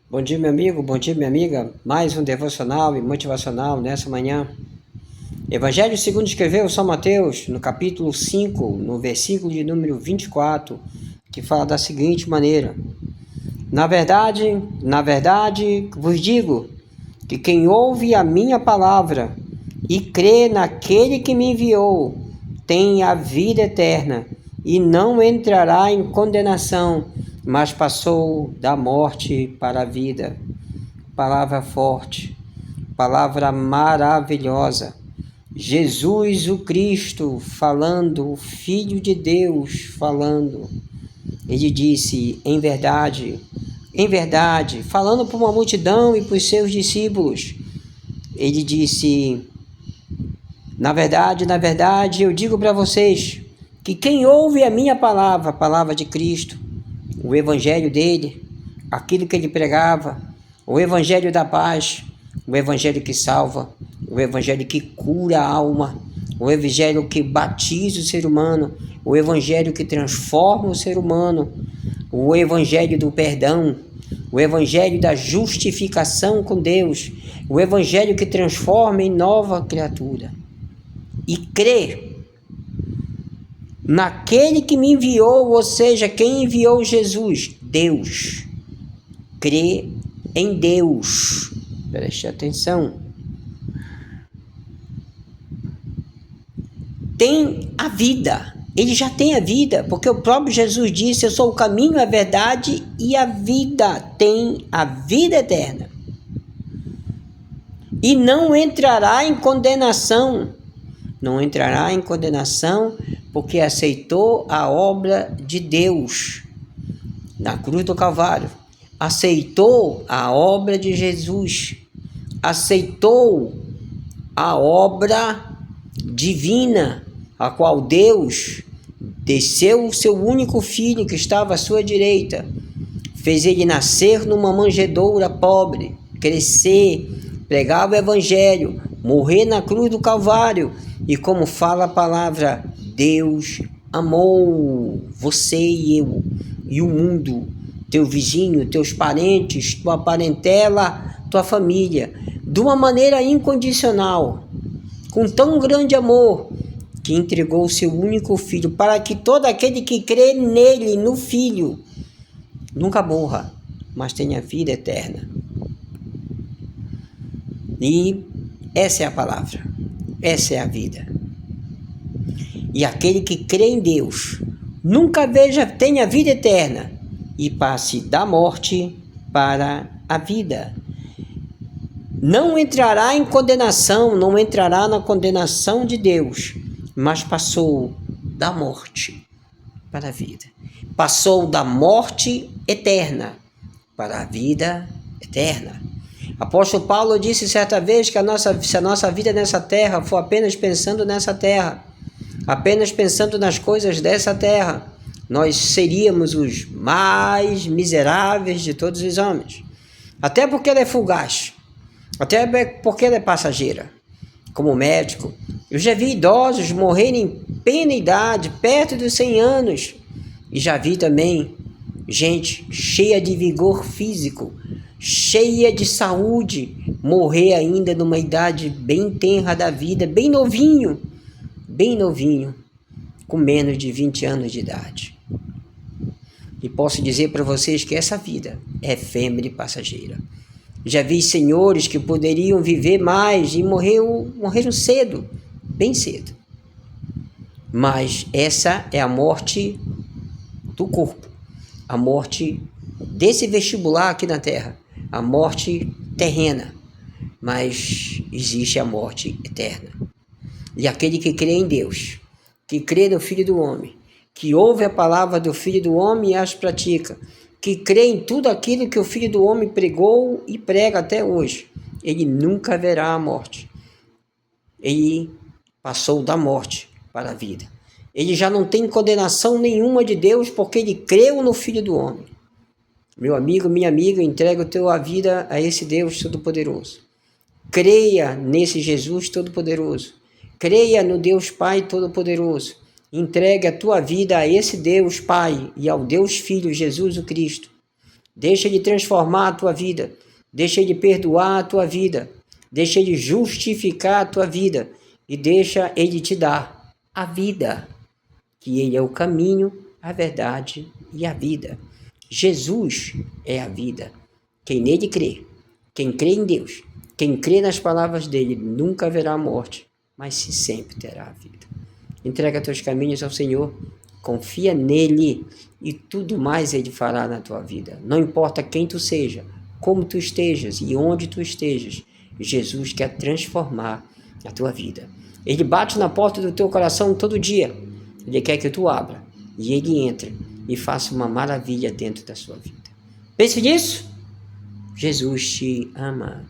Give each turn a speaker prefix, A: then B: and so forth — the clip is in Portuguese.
A: Bom dia, meu amigo, bom dia, minha amiga. Mais um devocional e motivacional nessa manhã. Evangelho segundo escreveu São Mateus, no capítulo 5, no versículo de número 24, que fala da seguinte maneira: Na verdade, vos digo que quem ouve a minha palavra e crê naquele que me enviou, tem a vida eterna e não entrará em condenação, mas passou da morte para a vida. Palavra forte, palavra maravilhosa. Jesus o Cristo falando, o Filho de Deus falando. Ele disse, em verdade, falando para uma multidão e para os seus discípulos. Ele disse, na verdade, eu digo para vocês que quem ouve a minha palavra, a palavra de Cristo, o evangelho dele, aquilo que ele pregava, o evangelho da paz, o evangelho que salva, o evangelho que cura a alma, o evangelho que batiza o ser humano, o evangelho que transforma o ser humano, o evangelho do perdão, o evangelho da justificação com Deus, o evangelho que transforma em nova criatura. E crê naquele que me enviou, ou seja, quem enviou Jesus? Deus. Crê em Deus. Preste atenção. Tem a vida. Ele já tem a vida, porque o próprio Jesus disse, eu sou o caminho, a verdade e a vida. Tem a vida eterna. E não entrará em condenação. Não entrará em condenação porque aceitou a obra de Deus na cruz do Calvário. Aceitou a obra de Jesus. Aceitou a obra divina, a qual Deus desceu o seu único filho que estava à sua direita, fez ele nascer numa manjedoura pobre, crescer, pregar o evangelho, morrer na cruz do Calvário, e como fala a palavra, Deus amou você e eu, e o mundo, teu vizinho, teus parentes, tua parentela, tua família, de uma maneira incondicional, com tão grande amor, que entregou o seu único filho, para que todo aquele que crê nele, no filho, nunca morra, mas tenha vida eterna. E essa é a palavra, essa é a vida. E aquele que crê em Deus, nunca tenha vida eterna e passe da morte para a vida. Não entrará em condenação, não entrará na condenação de Deus, mas passou da morte para a vida. Passou da morte eterna para a vida eterna. Apóstolo Paulo disse certa vez que se a nossa vida nessa terra for apenas pensando nessa terra, apenas pensando nas coisas dessa terra, nós seríamos os mais miseráveis de todos os homens. Até porque ela é fugaz, até porque ela é passageira. Como médico, eu já vi idosos morrerem em plena idade, perto dos 100 anos, e já vi também gente cheia de vigor físico, cheia de saúde, morrer ainda numa idade bem tenra da vida, bem novinho, com menos de 20 anos de idade. E posso dizer para vocês que essa vida é efêmera e passageira. Já vi senhores que poderiam viver mais e morreram cedo, bem cedo. Mas essa é a morte do corpo, a morte desse vestibular aqui na Terra, a morte terrena. Mas existe a morte eterna. E aquele que crê em Deus, que crê no Filho do Homem, que ouve a palavra do Filho do Homem e as pratica, que crê em tudo aquilo que o Filho do Homem pregou e prega até hoje, ele nunca verá a morte. Ele passou da morte para a vida. Ele já não tem condenação nenhuma de Deus, porque ele creu no Filho do Homem. Meu amigo, minha amiga, entrega a tua vida a esse Deus Todo-Poderoso. Creia nesse Jesus Todo-Poderoso. Creia no Deus Pai Todo-Poderoso. Entregue a tua vida a esse Deus Pai e ao Deus Filho Jesus o Cristo. Deixa Ele transformar a tua vida. Deixa Ele perdoar a tua vida. Deixa Ele justificar a tua vida. E deixa Ele te dar a vida. Que Ele é o caminho, a verdade e a vida. Jesus é a vida. Quem nele crê, quem crê em Deus, quem crê nas palavras dele, nunca verá morte, mas sempre terá a vida. Entrega teus caminhos ao Senhor, confia nele e tudo mais ele fará na tua vida. Não importa quem tu seja, como tu estejas e onde tu estejas, Jesus quer transformar a tua vida. Ele bate na porta do teu coração todo dia. Ele quer que tu abra e ele entre e faça uma maravilha dentro da sua vida. Pense nisso. Jesus te ama.